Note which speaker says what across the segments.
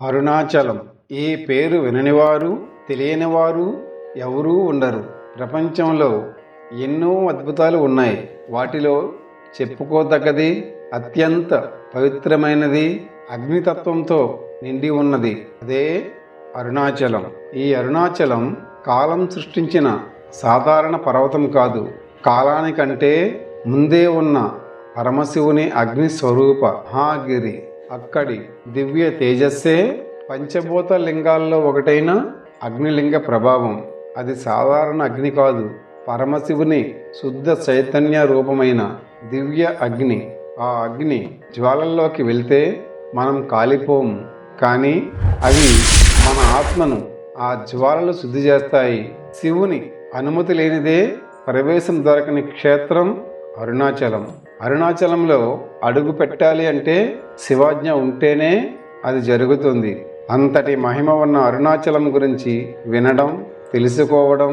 Speaker 1: అరుణాచలం. ఈ పేరు విననివారు, తెలియనివారు ఎవరూ ఉండరు. ప్రపంచంలో ఎన్నో అద్భుతాలు ఉన్నాయి. వాటిలో చెప్పుకోదగ్గది, అత్యంత పవిత్రమైనది, అగ్నితత్వంతో నిండి ఉన్నది అదే అరుణాచలం. ఈ అరుణాచలం కాలం సృష్టించిన సాధారణ పర్వతం కాదు. కాలానికంటే ముందే ఉన్న పరమశివుని అగ్ని స్వరూప మహాగిరి. అక్కడి దివ్య తేజస్సే పంచభూత లింగాల్లో ఒకటైన అగ్నిలింగ ప్రభావం. అది సాధారణ అగ్ని కాదు, పరమశివుని శుద్ధ చైతన్య రూపమైన దివ్య అగ్ని. ఆ అగ్ని జ్వాలల్లోకి వెళ్తే మనం కాలిపోము, కానీ అవి మన ఆత్మను ఆ జ్వాలలు శుద్ధి చేస్తాయి. శివుని అనుమతి లేనిదే ప్రవేశం దొరకని క్షేత్రం అరుణాచలం. అరుణాచలంలో అడుగు పెట్టాలి అంటే శివాజ్ఞ ఉంటేనే అది జరుగుతుంది. అంతటి మహిమ ఉన్న అరుణాచలం గురించి వినడం, తెలుసుకోవడం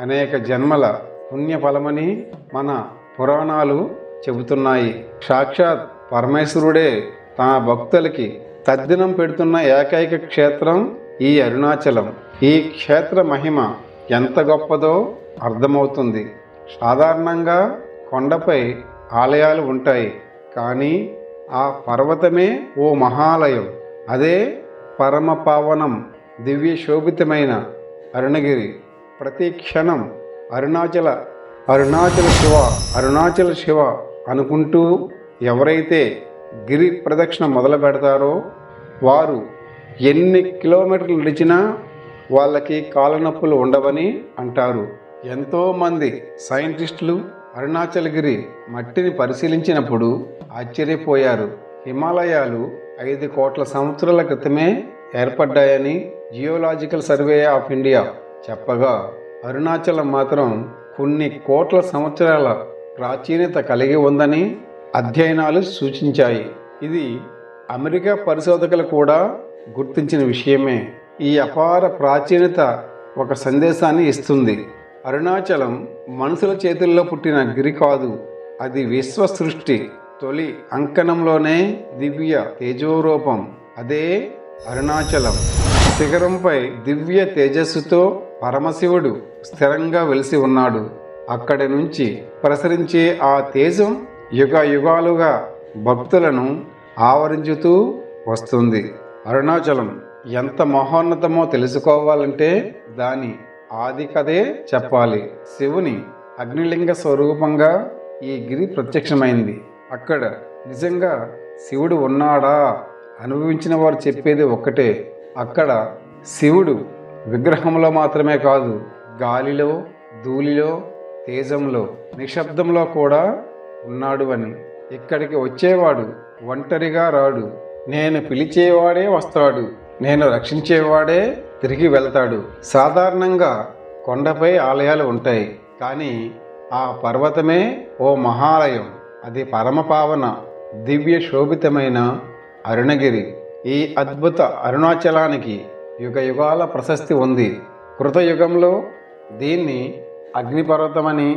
Speaker 1: అనేక జన్మల పుణ్యఫలమని మన పురాణాలు చెబుతున్నాయి. సాక్షాత్ పరమేశ్వరుడే తన భక్తులకి తద్దినం పెడుతున్న ఏకైక క్షేత్రం ఈ అరుణాచలం. ఈ క్షేత్ర మహిమ ఎంత గొప్పదో అర్థమవుతుంది. సాధారణంగా కొండపై ఆలయాలు ఉంటాయి, కానీ ఆ పర్వతమే ఓ మహాలయం. అదే పరమ పావనం, దివ్య శోభితమైన అరుణగిరి. ప్రతి క్షణం అరుణాచల అరుణాచల శివ, అరుణాచల శివ అనుకుంటూ ఎవరైతే గిరి ప్రదక్షిణ మొదలు పెడతారో వారు ఎన్ని కిలోమీటర్లు నడిచినా వాళ్ళకి కాళ్ళనొప్పులు ఉండవని అంటారు. ఎంతోమంది సైంటిస్టులు అరుణాచలగిరి మట్టిని పరిశీలించినప్పుడు ఆశ్చర్యపోయారు. హిమాలయాలు 5 కోట్ల సంవత్సరాల క్రితమే ఏర్పడ్డాయని జియోలాజికల్ సర్వే ఆఫ్ ఇండియా చెప్పగా, అరుణాచలం మాత్రం కొన్ని కోట్ల సంవత్సరాల ప్రాచీనత కలిగి ఉందని అధ్యయనాలు సూచించాయి. ఇది అమెరికా పరిశోధకులు కూడా గుర్తించిన విషయమే. ఈ అపార ప్రాచీనత ఒక సందేశాన్ని ఇస్తుంది. అరుణాచలం మనుషుల చేతుల్లో పుట్టిన గిరి కాదు, అది విశ్వ సృష్టి తొలి అంకణంలోనే దివ్య తేజోరూపం. అదే అరుణాచలం. శిఖరంపై దివ్య తేజస్సుతో పరమశివుడు స్థిరంగా వెలిసి ఉన్నాడు. అక్కడి నుంచి ప్రసరించే ఆ తేజం యుగ యుగాలుగా భక్తులను ఆవరించుతూ వస్తుంది. అరుణాచలం ఎంత మహోన్నతమో తెలుసుకోవాలంటే దాని ఆది కథే చెప్పాలి. శివుని అగ్నిలింగ స్వరూపంగా ఈ గిరి ప్రత్యక్షమైంది. అక్కడ నిజంగా శివుడు ఉన్నాడా అనుభవించిన వారు చెప్పేది ఒక్కటే. అక్కడ శివుడు విగ్రహంలో మాత్రమే కాదు, గాలిలో, ధూళిలో, తేజంలో, నిశ్శబ్దంలో కూడా ఉన్నాడు అని. ఇక్కడికి వచ్చేవాడు ఒంటరిగా రాడు, నేను పిలిచేవాడే వస్తాడు, నేను రక్షించేవాడే తిరిగి వెళ్తాడు. సాధారణంగా కొండపై ఆలయాలు ఉంటాయి, కానీ ఆ పర్వతమే ఓ మహాలయం. అది పరమపావన దివ్య శోభితమైన అరుణగిరి. ఈ అద్భుత అరుణాచలానికి యుగ యుగాల ప్రశస్తి ఉంది. కృతయుగంలో దీన్ని అగ్నిపర్వతమని,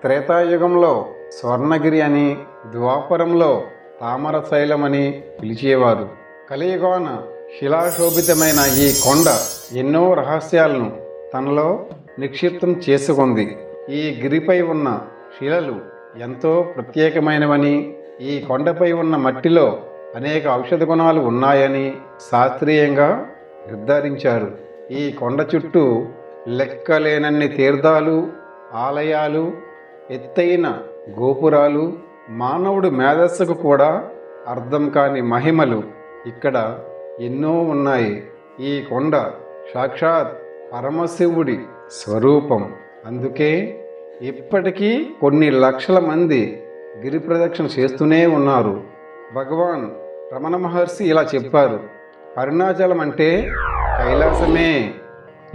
Speaker 1: త్రేతాయుగంలో స్వర్ణగిరి అని, ద్వాపరంలో తామరశైలమని పిలిచేవారు. కలియుగాన శిలాశోభితమైన ఈ కొండ ఎన్నో రహస్యాలను తనలో నిక్షిప్తం చేసుకుంది. ఈ గిరిపై ఉన్న శిలలు ఎంతో ప్రత్యేకమైనవని, ఈ కొండపై ఉన్న మట్టిలో అనేక ఔషధ గుణాలు ఉన్నాయని శాస్త్రీయంగా నిర్ధారించారు. ఈ కొండ చుట్టూ లెక్కలేనన్ని తీర్థాలు, ఆలయాలు, ఎత్తైన గోపురాలు, మానవుడు మేధస్సుకు కూడా అర్థం కాని మహిమలు ఇక్కడ ఎన్నో ఉన్నాయి. ఈ కొండ సాక్షాత్ పరమశివుడి స్వరూపం. అందుకే ఇప్పటికీ కొన్ని లక్షల మంది గిరి ప్రదక్షిణ చేస్తూనే ఉన్నారు. భగవాన్ రమణ మహర్షి ఇలా చెప్పారు, అరుణాచలం అంటే కైలాసమే.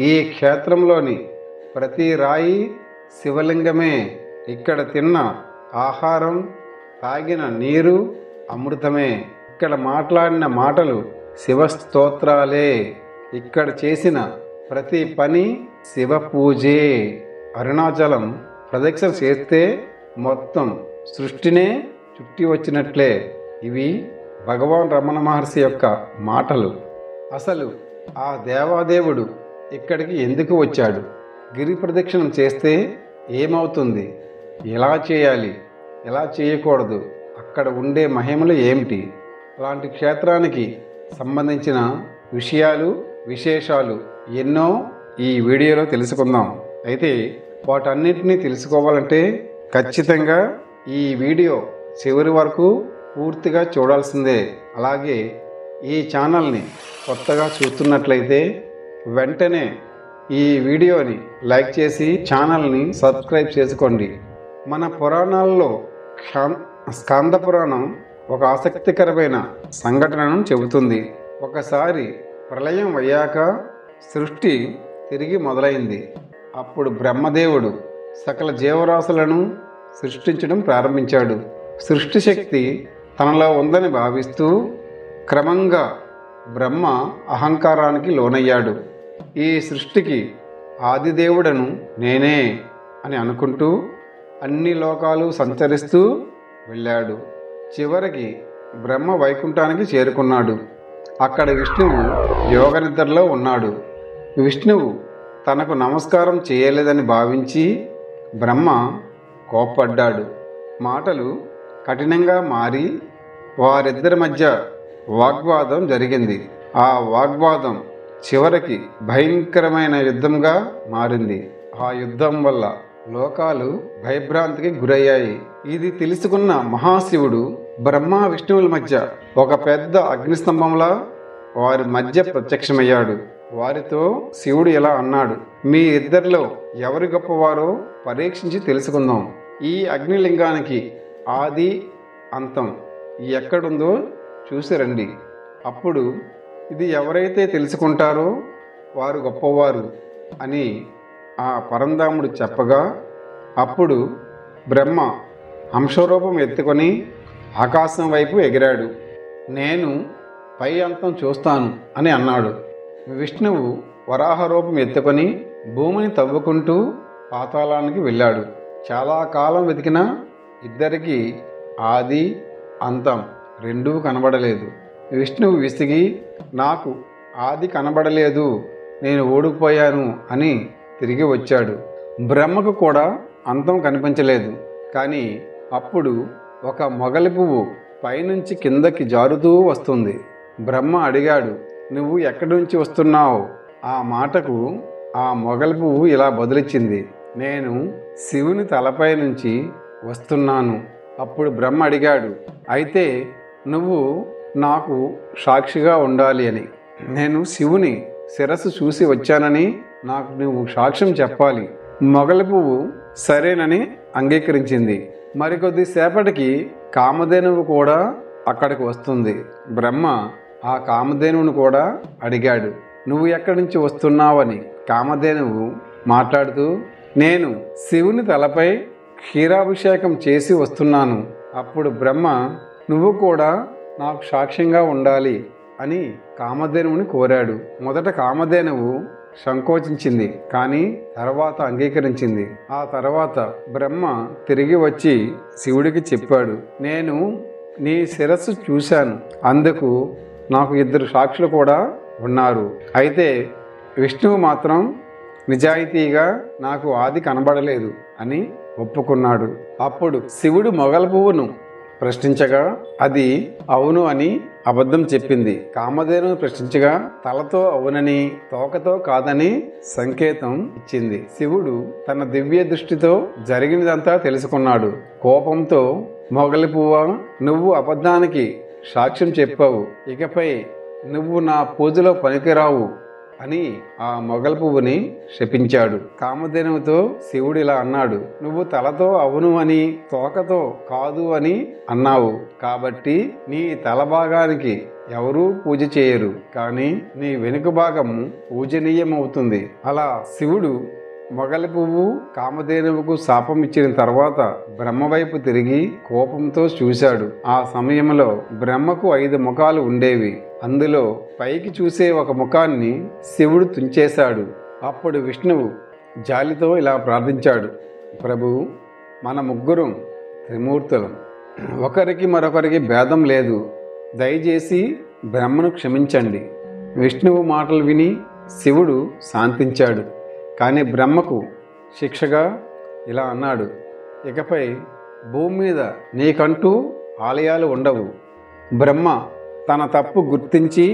Speaker 1: ఈ క్షేత్రంలోని ప్రతి రాయి శివలింగమే. ఇక్కడ తిన్న ఆహారం, తాగిన నీరు అమృతమే. ఇక్కడ మాట్లాడిన మాటలు శివస్తోత్రాలే. ఇక్కడ చేసిన ప్రతి పని శివ పూజే. అరుణాచలం ప్రదక్షిణ చేస్తే మొత్తం సృష్టినే చుట్టి వచ్చినట్లే. ఇవి భగవాన్ రమణ మహర్షి యొక్క మాటలు. అసలు ఆ దేవాదేవుడు ఇక్కడికి ఎందుకు వచ్చాడు? గిరి ప్రదక్షిణం చేస్తే ఏమవుతుంది? ఎలా చేయాలి, ఎలా చేయకూడదు, అక్కడ ఉండే మహిమలు ఏమిటి? అలాంటి క్షేత్రానికి సంబంధించిన విషయాలు, విశేషాలు ఎన్నో ఈ వీడియోలో తెలుసుకుందాం. అయితే వాటన్నిటినీ తెలుసుకోవాలంటే ఖచ్చితంగా ఈ వీడియో చివరి వరకు పూర్తిగా చూడాల్సిందే. అలాగే ఈ ఛానల్ని కొత్తగా చూస్తున్నట్లయితే వెంటనే ఈ వీడియోని లైక్ చేసి ఛానల్ని సబ్స్క్రైబ్ చేసుకోండి. మన పురాణాల్లో స్కంద పురాణం ఒక ఆసక్తికరమైన సంఘటనను చెబుతుంది. ఒకసారి ప్రళయం అయ్యాక సృష్టి తిరిగి మొదలైంది. అప్పుడు బ్రహ్మదేవుడు సకల జీవరాశులను సృష్టించడం ప్రారంభించాడు. సృష్టి శక్తి తనలో ఉందని భావిస్తూ క్రమంగా బ్రహ్మ అహంకారానికి లోనయ్యాడు. ఈ సృష్టికి ఆదిదేవుడను నేనే అని అనుకుంటూ అన్ని లోకాలు సంచరిస్తూ వెళ్ళాడు. చివరికి బ్రహ్మ వైకుంఠానికి చేరుకున్నాడు. అక్కడ విష్ణువు యోగ నిద్రలో ఉన్నాడు. విష్ణువు తనకు నమస్కారం చేయలేదని భావించి బ్రహ్మ కోప్పడ్డాడు. మాటలు కఠినంగా మారి వారిద్దరి మధ్య వాగ్వాదం జరిగింది. ఆ వాగ్వాదం చివరికి భయంకరమైన యుద్ధంగా మారింది. ఆ యుద్ధం వల్ల లోకాలు భయభ్రాంతికి గురయ్యాయి. ఇది తెలుసుకున్న మహాశివుడు బ్రహ్మ విష్ణువుల మధ్య ఒక పెద్ద అగ్నిస్తంభంలా వారి మధ్య ప్రత్యక్షమయ్యాడు. వారితో శివుడు ఇలా అన్నాడు, మీ ఇద్దరిలో ఎవరి గొప్పవారో పరీక్షించి తెలుసుకుందాం. ఈ అగ్నిలింగానికి ఆది అంతం ఎక్కడుందో చూసి రండి. అప్పుడు ఇది ఎవరైతే తెలుసుకుంటారో వారు గొప్పవారు అని ఆ పరంధాముడు చెప్పగా, అప్పుడు బ్రహ్మ హంసరూపం ఎత్తుకొని ఆకాశం వైపు ఎగిరాడు. నేను పై అంతం చూస్తాను అని అన్నాడు. విష్ణువు వరాహ రూపం ఎత్తుకొని భూమిని తవ్వుకుంటూ పాతాళానికి వెళ్ళాడు. చాలా కాలం వెతికినా ఇద్దరికి ఆది అంతం రెండూ కనబడలేదు. విష్ణువు విసిగి, నాకు ఆది కనబడలేదు, నేను ఓడిపోయాను అని తిరిగి వచ్చాడు. బ్రహ్మకు కూడా అంతం కనిపించలేదు. కానీ అప్పుడు ఒక మొగలి పువ్వు పైనుంచి కిందకి జారుతూ వస్తుంది. బ్రహ్మ అడిగాడు, నువ్వు ఎక్కడి నుంచి వస్తున్నావు? ఆ మాటకు ఆ మొగలి పువ్వు ఇలా బదులిచ్చింది, నేను శివుని తలపై నుంచి వస్తున్నాను. అప్పుడు బ్రహ్మ అడిగాడు, అయితే నువ్వు నాకు సాక్షిగా ఉండాలి అని. నేను శివుని శిరస్సు చూసి వచ్చానని నాకు నువ్వు సాక్ష్యం చెప్పాలి. మొగలి పువ్వు సరేనని అంగీకరించింది. మరికొద్ది సేపటికి కామధేనువు కూడా అక్కడికి వస్తుంది. బ్రహ్మ ఆ కామధేనువును కూడా అడిగాడు, నువ్వు ఎక్కడి నుంచి వస్తున్నావని. కామధేనువు మాట్లాడుతూ, నేను శివుని తలపై క్షీరాభిషేకం చేసి వస్తున్నాను. అప్పుడు బ్రహ్మ, నువ్వు కూడా నాకు సాక్ష్యంగా ఉండాలి అని కామధేనువుని కోరాడు. మొదట కామధేనువు సంకోచించింది, కానీ తర్వాత అంగీకరించింది. ఆ తర్వాత బ్రహ్మ తిరిగి వచ్చి శివుడికి చెప్పాడు, నేను నీ శిరస్సు చూశాను, అందుకు నాకు ఇద్దరు సాక్షులు కూడా ఉన్నారు. అయితే విష్ణువు మాత్రం నిజాయితీగా నాకు ఆది కనబడలేదు అని ఒప్పుకున్నాడు. అప్పుడు శివుడు మొగలి పువ్వును ప్రశ్నించగా అది అవును అని అబద్ధం చెప్పింది. కామధేనువు ప్రశ్నించగా తలతో అవునని, తోకతో కాదని సంకేతం ఇచ్చింది. శివుడు తన దివ్య దృష్టితో జరిగినదంతా తెలుసుకున్నాడు. కోపంతో, మొగలి పువ్వ, నువ్వు అబద్ధానికి సాక్ష్యం చెప్పావు, ఇకపై నువ్వు నా పూజలో పనికిరావు అని ఆ మొగలి పువ్వుని శపించాడు. కామధేనువుతో శివుడు ఇలా అన్నాడు, నువ్వు తలతో అవును అని, తోకతో కాదు అని అన్నావు, కాబట్టి నీ తల భాగానికి ఎవరూ పూజ చేయరు, కానీ నీ వెనుక భాగము పూజనీయమవుతుంది. అలా శివుడు మొగలి పువ్వు కామధేనువుకు శాపం ఇచ్చిన తర్వాత బ్రహ్మవైపు తిరిగి కోపంతో చూశాడు. ఆ సమయంలో బ్రహ్మకు 5 ముఖాలు ఉండేవి. అందులో పైకి చూసే ఒక ముఖాన్ని శివుడు తుంచేశాడు. అప్పుడు విష్ణువు జాలితో ఇలా ప్రార్థించాడు, ప్రభు, మన ముగ్గురం త్రిమూర్తులం, ఒకరికి మరొకరికి భేదం లేదు, దయచేసి బ్రహ్మను క్షమించండి. విష్ణువు మాటలు విని శివుడు శాంతించాడు. కానీ బ్రహ్మకు శిక్షగా ఇలా అన్నాడు, ఇకపై భూమి మీద నీకంటూ ఆలయాలు ఉండవు. బ్రహ్మ తన తప్పు గుర్తించి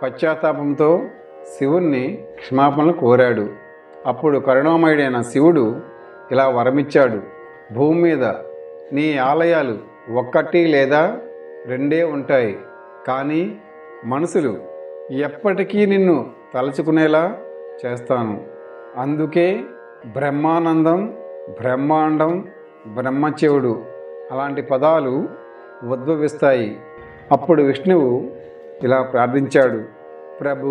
Speaker 1: పశ్చాత్తాపంతో శివుణ్ణి క్షమాపణలు కోరాడు. అప్పుడు కరుణామయుడైన శివుడు ఇలా వరమిచ్చాడు, భూమి మీద నీ ఆలయాలు ఒక్కటి లేదా రెండే ఉంటాయి, కానీ మనుషులు ఎప్పటికీ నిన్ను తలుచుకునేలా చేస్తాను. అందుకే బ్రహ్మానందం, బ్రహ్మాండం, బ్రహ్మచెవుడు అలాంటి పదాలు ఉద్భవిస్తాయి. అప్పుడు విష్ణువు ఇలా ప్రార్థించాడు, ప్రభు,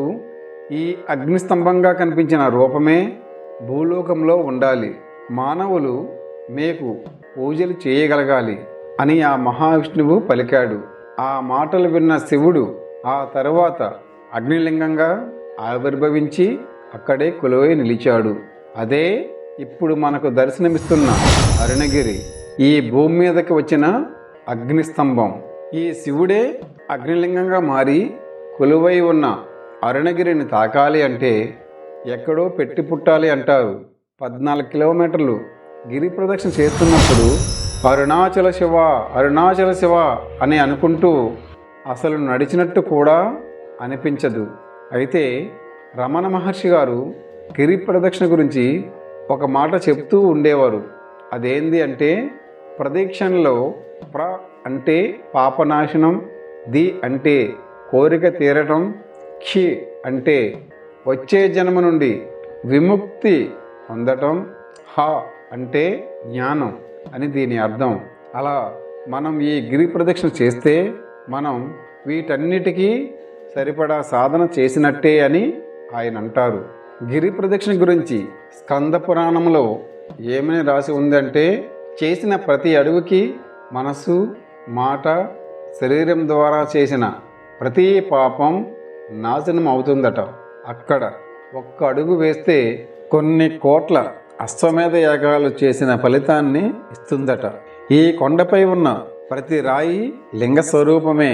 Speaker 1: ఈ అగ్నిస్తంభంగా కనిపించిన రూపమే భూలోకంలో ఉండాలి. మానవులు మీకు పూజలు చేయగలగాలి అని ఆ మహావిష్ణువు పలికాడు. ఆ మాటలు విన్న శివుడు ఆ తరువాత అగ్నిలింగంగా ఆవిర్భవించి అక్కడే కొలువై నిలిచాడు. అదే ఇప్పుడు మనకు దర్శనమిస్తున్న అరుణగిరి, ఈ భూమి మీదకి వచ్చిన అగ్నిస్తంభం. ఈ శివుడే అగ్నిలింగంగా మారి కొలువై ఉన్న అరుణగిరిని తాకాలి అంటే ఎక్కడో పెట్టి పుట్టాలి అంటారు. 14 కిలోమీటర్లు గిరి ప్రదక్షిణ చేస్తున్నప్పుడు అరుణాచల శివ, అరుణాచల శివ అని అనుకుంటూ అసలు నడిచినట్టు కూడా అనిపించదు. అయితే రమణ మహర్షి గారు గిరి ప్రదక్షిణ గురించి ఒక మాట చెప్తూ ఉండేవారు. అదేంది అంటే, ప్రదక్షిణలో ప్ర అంటే పాపనాశనం, ది అంటే కోరిక తీరటం, క్షి అంటే వచ్చే జన్మ నుండి విముక్తి పొందటం, హ అంటే జ్ఞానం అని దీని అర్థం. అలా మనం ఈ గిరి ప్రదక్షిణ చేస్తే మనం వీటన్నిటికీ సరిపడా సాధన చేసినట్టే అని ఆయన అంటారు. గిరి ప్రదక్షిణ గురించి స్కంద పురాణంలో ఏమని రాసి ఉందంటే, చేసిన ప్రతి అడుగుకి మనసు, మాట, శరీరం ద్వారా చేసిన ప్రతి పాపం నాశనం అవుతుందట. అక్కడ ఒక్క అడుగు వేస్తే కొన్ని కోట్ల అశ్వమేధ యాగాలు చేసిన ఫలితాన్ని ఇస్తుందట. ఈ కొండపై ఉన్న ప్రతి రాయి లింగ స్వరూపమే.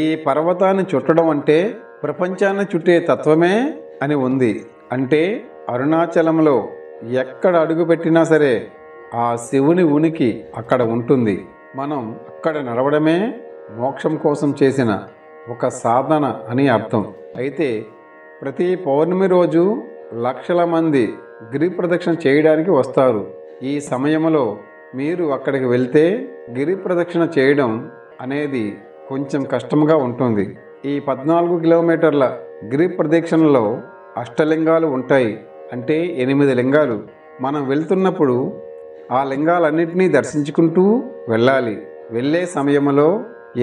Speaker 1: ఈ పర్వతాన్ని చుట్టడం అంటే ప్రపంచాన్ని చుట్టే తత్వమే అని ఉంది. అంటే అరుణాచలంలో ఎక్కడ అడుగు పెట్టినా సరే ఆ శివుని ఉనికి అక్కడ ఉంటుంది. మనం అక్కడ నడవడమే మోక్షం కోసం చేసిన ఒక సాధన అని అర్థం. అయితే ప్రతి పౌర్ణమి రోజు లక్షల మంది గిరి ప్రదక్షిణ చేయడానికి వస్తారు. ఈ సమయంలో మీరు అక్కడికి వెళ్తే గిరి ప్రదక్షిణ చేయడం అనేది కొంచెం కష్టంగా ఉంటుంది. ఈ 14 కిలోమీటర్ల గిరి ప్రదక్షిణలో అష్టలింగాలు ఉంటాయి, అంటే 8 లింగాలు. మనం వెళ్తున్నప్పుడు ఆ లింగాలన్నింటినీ దర్శించుకుంటూ వెళ్ళాలి. వెళ్ళే సమయంలో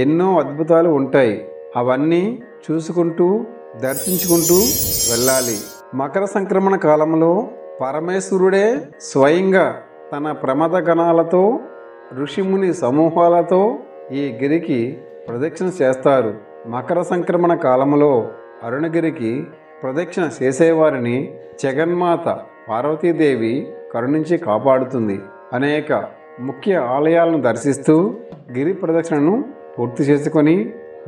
Speaker 1: ఎన్నో అద్భుతాలు ఉంటాయి, అవన్నీ చూసుకుంటూ దర్శించుకుంటూ వెళ్ళాలి. మకర సంక్రమణ కాలంలో పరమేశ్వరుడే స్వయంగా తన ప్రమద గణాలతో, ఋషిముని సమూహాలతో ఈ గిరికి ప్రదక్షిణ చేస్తారు. మకర సంక్రమణ కాలంలో అరుణగిరికి ప్రదక్షిణ చేసేవారిని జగన్మాత పార్వతీదేవి కరుణించి కాపాడుతుంది. అనేక ముఖ్య ఆలయాలను దర్శిస్తూ గిరి ప్రదక్షిణను పూర్తి చేసుకొని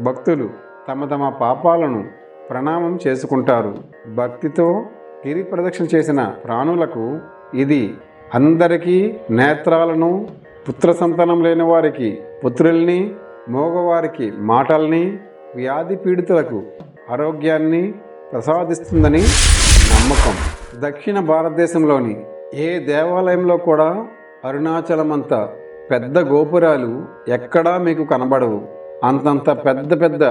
Speaker 1: భక్తులు తమ తమ పాపాలను ప్రణామం చేసుకుంటారు. భక్తితో గిరి ప్రదక్షిణ చేసిన ప్రాణులకు ఇది అందరికీ నేత్రాలను, పుత్ర సంతానం లేని వారికి పుత్రుల్ని, మోగవారికి మాటల్ని, వ్యాధి పీడితులకు ఆరోగ్యాన్ని ప్రసాదిస్తుందని నమ్మకం. దక్షిణ భారతదేశంలోని ఏ దేవాలయంలో కూడా అరుణాచలమంత పెద్ద గోపురాలు ఎక్కడా మీకు కనబడవు. అంతంత పెద్ద పెద్ద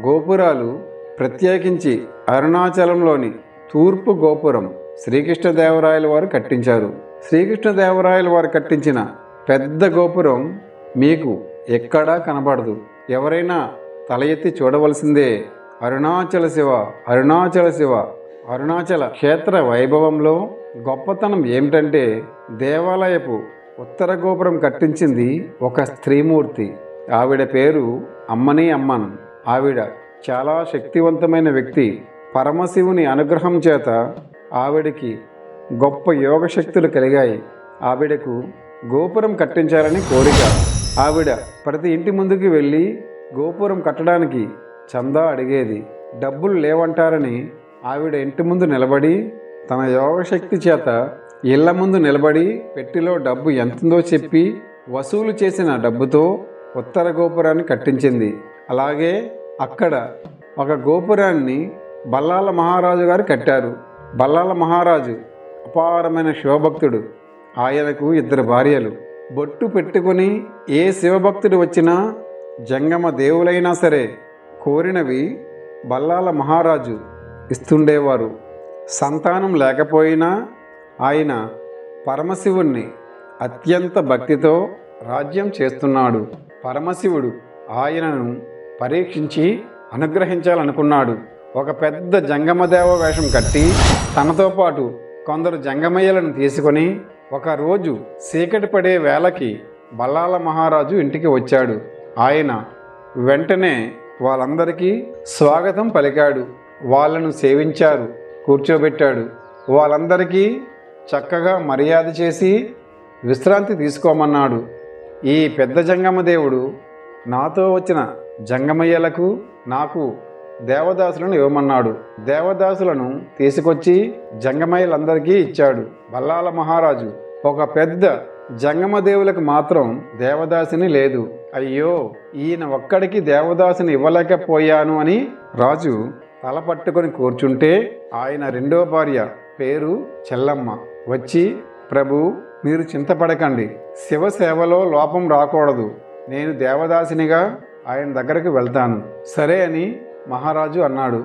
Speaker 1: గోపురాలు ప్రత్యేకించి అరుణాచలంలోని తూర్పు గోపురం శ్రీకృష్ణదేవరాయల వారు కట్టించారు. శ్రీకృష్ణదేవరాయల వారు కట్టించిన పెద్ద గోపురం మీకు ఎక్కడా కనబడదు. ఎవరైనా తల ఎత్తి చూడవలసిందే. అరుణాచల శివ, అరుణాచల శివ. అరుణాచల క్షేత్ర వైభవంలో గొప్పతనం ఏమిటంటే, దేవాలయపు ఉత్తర గోపురం కట్టించింది ఒక స్త్రీమూర్తి. ఆవిడ పేరు అమ్మని అమ్మన్. ఆవిడ చాలా శక్తివంతమైన వ్యక్తి. పరమశివుని అనుగ్రహం చేత ఆవిడకి గొప్ప యోగ శక్తులు కలిగాయి. ఆవిడకు గోపురం కట్టించాలని కోరిక. ఆవిడ ప్రతి ఇంటి ముందుకు వెళ్ళి గోపురం కట్టడానికి చందా అడిగేది. డబ్బులు లేవంటారని ఆవిడ ఇంటి ముందు నిలబడి తన యోగశక్తి చేత ఇళ్ల ముందు నిలబడి పెట్టెలో డబ్బు ఎంతుందో చెప్పి వసూలు చేసిన డబ్బుతో ఉత్తర గోపురాన్ని కట్టించింది. అలాగే అక్కడ ఒక గోపురాన్ని బల్లాల మహారాజు గారు కట్టారు. బల్లాల మహారాజు అపారమైన శివభక్తుడు. ఆయనకు 2 భార్యలు. బొట్టు పెట్టుకుని ఏ శివభక్తుడు వచ్చినా జంగమ దేవులైనా సరే కోరినవి బల్లాల మహారాజు ఇస్తుండేవారు. సంతానం లేకపోయినా ఆయన పరమశివుణ్ణి అత్యంత భక్తితో రాజ్యం చేస్తున్నాడు. పరమశివుడు ఆయనను పరీక్షించి అనుగ్రహించాలనుకున్నాడు. ఒక పెద్ద జంగమదేవ వేషం కట్టి తనతో పాటు కొందరు జంగమయ్యలను తీసుకొని ఒకరోజు చీకటి పడే వేళకి బల్లాల మహారాజు ఇంటికి వచ్చాడు. ఆయన వెంటనే వాళ్ళందరికీ స్వాగతం పలికాడు. వాళ్ళను సేవించారు, కూర్చోబెట్టాడు. వాళ్ళందరికీ చక్కగా మర్యాద చేసి విశ్రాంతి తీసుకోమన్నాడు. ఈ పెద్ద జంగమదేవుడు నాతో వచ్చిన జంగమయ్యలకు నాకు దేవదాసులను ఇవ్వమన్నాడు. దేవదాసులను తీసుకొచ్చి జంగమయ్యలందరికీ ఇచ్చాడు. బల్లాల మహారాజు ఒక పెద్ద జంగమదేవులకు మాత్రం దేవదాసిని లేదు. అయ్యో, ఈయన ఒక్కడికి దేవదాసిని ఇవ్వలేకపోయాను అని రాజు తల పట్టుకొని కూర్చుంటే ఆయన 2వ భార్య పేరు చెల్లమ్మ వచ్చి, ప్రభు, మీరు చింతపడకండి, శివసేవలో లోపం రాకూడదు, నేను దేవదాసినిగా ఆయన దగ్గరకు వెళ్తాను. సరే అని మహారాజు అన్నాడు.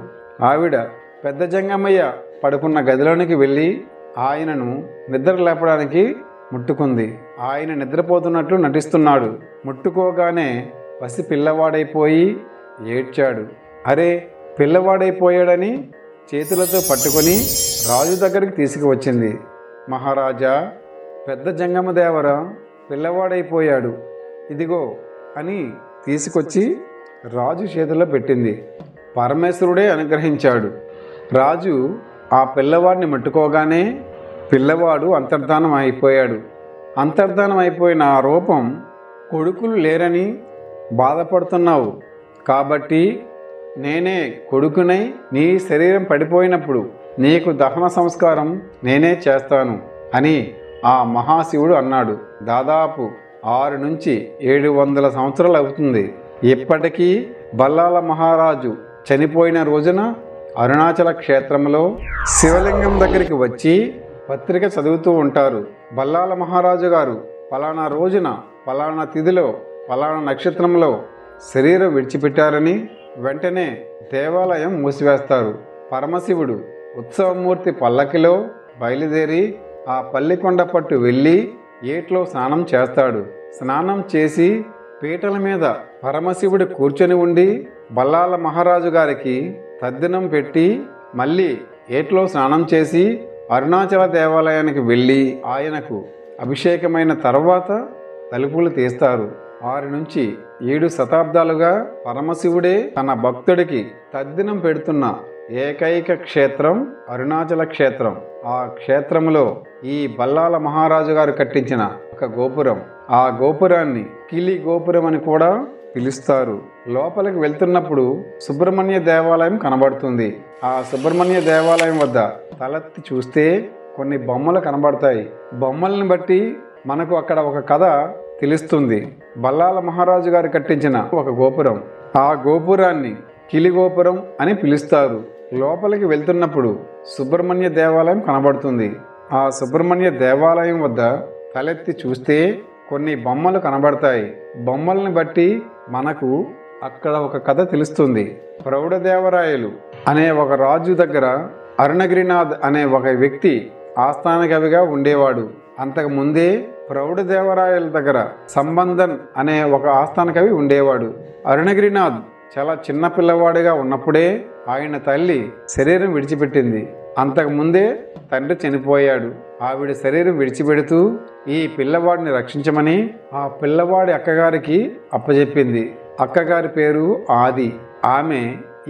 Speaker 1: ఆవిడ పెద్ద జంగమయ్య పడుకున్న గదిలోనికి వెళ్ళి ఆయనను నిద్ర లేపడానికి ముట్టుకుంది. ఆయన నిద్రపోతున్నట్లు నటిస్తున్నాడు. ముట్టుకోగానే పసి పిల్లవాడైపోయి ఏడ్చాడు. అరే, పిల్లవాడైపోయాడని చేతులతో పట్టుకొని రాజు దగ్గరికి తీసుకువచ్చింది. మహారాజా, పెద్ద జంగమదేవర పిల్లవాడైపోయాడు, ఇదిగో అని తీసుకొచ్చి రాజు చేతిలో పెట్టింది. పరమేశ్వరుడే అనుగ్రహించాడు. రాజు ఆ పిల్లవాడిని ముట్టుకోగానే పిల్లవాడు అంతర్ధానం అయిపోయాడు. అంతర్ధానం అయిపోయిన ఆ రూపం, కొడుకులు లేరని బాధపడుతున్నావు కాబట్టి నేనే కొడుకునై నీ శరీరం పడిపోయినప్పుడు నీకు దహన సంస్కారం నేనే చేస్తాను అని ఆ మహాశివుడు అన్నాడు. దాదాపు 6 నుంచి 700 సంవత్సరాలు అవుతుంది. ఇప్పటికీ బల్లాల మహారాజు చనిపోయిన రోజున అరుణాచల క్షేత్రంలో శివలింగం దగ్గరికి వచ్చి పత్రిక చదువుతూ ఉంటారు. బల్లాల మహారాజు గారు పలానా రోజున పలానా తిథిలో పలానా నక్షత్రంలో శరీరం విడిచిపెట్టారని వెంటనే దేవాలయం మూసివేస్తారు. పరమశివుడు ఉత్సవమూర్తి పల్లకిలో బయలుదేరి ఆ పల్లికొండ పట్టు వెళ్ళి ఏట్లో స్నానం చేస్తాడు. స్నానం చేసి పీటల మీద పరమశివుడు కూర్చొని ఉండి బల్లాల మహారాజు గారికి తద్దినం పెట్టి మళ్ళీ ఏట్లో స్నానం చేసి అరుణాచల దేవాలయానికి వెళ్ళి ఆయనకు అభిషేకమైన తర్వాత తలుపులు తీస్తారు. 6 నుంచి 7 శతాబ్దాలుగా పరమశివుడే తన భక్తుడికి తద్దినం పెడుతున్న ఏకైక క్షేత్రం అరుణాచల క్షేత్రం. ఆ క్షేత్రంలో ఈ బల్లాల మహారాజు గారు కట్టించిన ఒక గోపురం, ఆ గోపురాన్ని కిలి గోపురం అని కూడా పిలుస్తారు. లోపలికి వెళ్తున్నప్పుడు సుబ్రహ్మణ్య దేవాలయం కనబడుతుంది. ఆ సుబ్రహ్మణ్య దేవాలయం వద్ద తలెత్తి చూస్తే కొన్ని బొమ్మలు కనబడతాయి. బొమ్మల్ని బట్టి మనకు అక్కడ ఒక కథ తెలుస్తుంది. బల్లాల మహారాజు గారు కట్టించిన ఒక గోపురం, ఆ గోపురాన్ని కిలి గోపురం అని పిలుస్తారు. లోపలికి వెళ్తున్నప్పుడు సుబ్రహ్మణ్య దేవాలయం కనబడుతుంది. ఆ సుబ్రహ్మణ్య దేవాలయం వద్ద తలెత్తి చూస్తే కొన్ని బొమ్మలు కనబడతాయి. బొమ్మల్ని బట్టి మనకు అక్కడ ఒక కథ తెలుస్తుంది. ప్రౌఢదేవరాయలు అనే ఒక రాజు దగ్గర అరుణగిరినాథ్ అనే ఒక వ్యక్తి ఆస్థాన కవిగా ఉండేవాడు. అంతకు ముందే ప్రౌఢదేవరాయల దగ్గర సంబంధన్ అనే ఒక ఆస్థాన కవి ఉండేవాడు. అరుణగిరినాథ్ చాలా చిన్న పిల్లవాడిగా ఉన్నప్పుడే ఆయన తల్లి శరీరం విడిచిపెట్టింది. అంతకుముందే తండ్రి చనిపోయాడు. ఆవిడ శరీరం విడిచిపెడుతూ ఈ పిల్లవాడిని రక్షించమని ఆ పిల్లవాడి అక్కగారికి అప్పచెప్పింది. అక్కగారి పేరు ఆది. ఆమె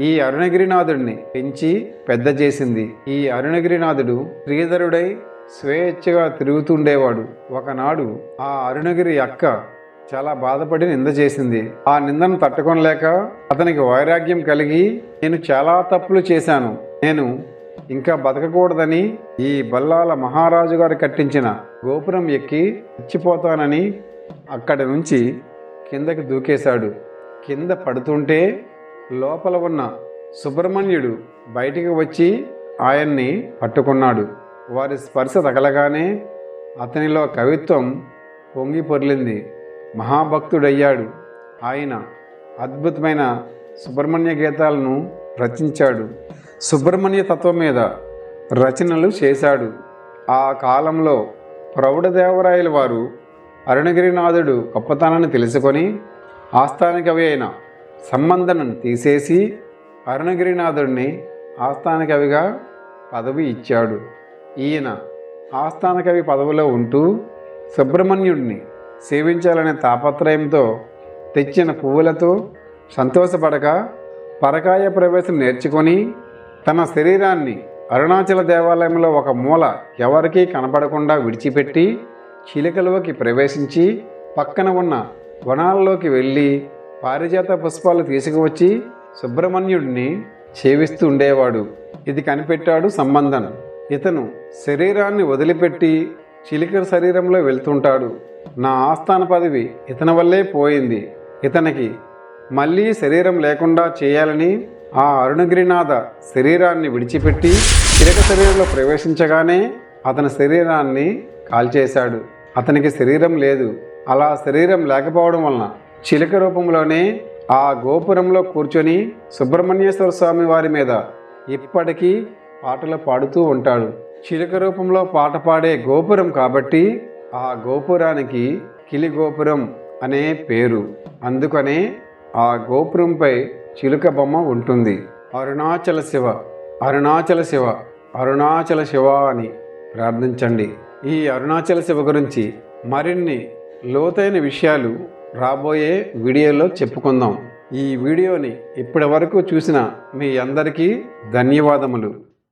Speaker 1: ఈ అరుణగిరినాథుడిని పెంచి పెద్ద చేసింది. ఈ అరుణగిరినాథుడు శ్రీధరుడై స్వేచ్ఛగా తిరుగుతుండేవాడు. ఒకనాడు ఆ అరుణగిరి అక్క చాలా బాధపడి నింద చేసింది. ఆ నిందను తట్టుకోలేక అతనికి వైరాగ్యం కలిగి నేను చాలా తప్పులు చేశాను. నేను ఇంకా బతకకూడదని ఈ బల్లాల మహారాజు గారు కట్టించిన గోపురం ఎక్కి చచ్చిపోతానని అక్కడి నుంచి కిందకి దూకేశాడు. కింద పడుతుంటే లోపల ఉన్న సుబ్రహ్మణ్యుడు బయటికి వచ్చి ఆయన్ని పట్టుకున్నాడు. వారి స్పర్శ తగలగానే అతనిలో కవిత్వం పొంగి పొర్లింది. మహాభక్తుడయ్యాడు. ఆయన అద్భుతమైన సుబ్రహ్మణ్య గీతాలను రచించాడు. సుబ్రహ్మణ్య తత్వం మీద రచనలు చేశాడు. ఆ కాలంలో ప్రౌఢదేవరాయల వారు అరుణగిరినాథుడు గొప్పతనాన్ని తెలుసుకొని ఆస్థాన కవి అయిన సంబంధనను తీసేసి అరుణగిరినాథుడిని ఆస్థాన కవిగా పదవి ఇచ్చాడు. ఈయన ఆస్థాన కవి పదవిలో ఉంటూ సుబ్రహ్మణ్యుడిని సేవించాలనే తాపత్రయంతో తెచ్చిన పువ్వులతో సంతోషపడక పరకాయ ప్రవేశం నేర్చుకొని తన శరీరాన్ని అరుణాచల దేవాలయంలో ఒక మూల ఎవరికీ కనపడకుండా విడిచిపెట్టి చిలుకలోకి ప్రవేశించి పక్కన ఉన్న వనాల్లోకి వెళ్ళి పారిజాత పుష్పాలు తీసుకువచ్చి సుబ్రహ్మణ్యుడిని సేవిస్తూ ఉండేవాడు. ఇది కనిపెట్టాడు సంబంధన్. ఇతను శరీరాన్ని వదిలిపెట్టి చిలుక శరీరంలో వెళ్తుంటాడు. నా ఆస్థాన పదవి ఇతని వల్లే పోయింది. ఇతనికి మళ్ళీ శరీరం లేకుండా చేయాలని ఆ అరుణగిరినాథ శరీరాన్ని విడిచిపెట్టి చిలక శరీరంలో ప్రవేశించగానే అతని శరీరాన్ని కాల్చేశాడు. అతనికి శరీరం లేదు. అలా శరీరం లేకపోవడం వలన చిలక రూపంలోనే ఆ గోపురంలో కూర్చొని సుబ్రహ్మణ్యేశ్వర స్వామి వారి మీద ఇప్పటికీ పాటలు పాడుతూ ఉంటాడు. చిలుక రూపంలో పాట పాడే గోపురం కాబట్టి ఆ గోపురానికి కిలి గోపురం అనే పేరు. అందుకనే ఆ గోపురంపై చిలుక బొమ్మ ఉంటుంది. అరుణాచల శివ, అరుణాచల శివ, అరుణాచల శివ అని ప్రార్థించండి. ఈ అరుణాచల శివ గురించి మరిన్ని లోతైన విషయాలు రాబోయే వీడియోలో చెప్పుకుందాం. ఈ వీడియోని ఇప్పటి వరకు చూసిన మీ అందరికీ ధన్యవాదములు.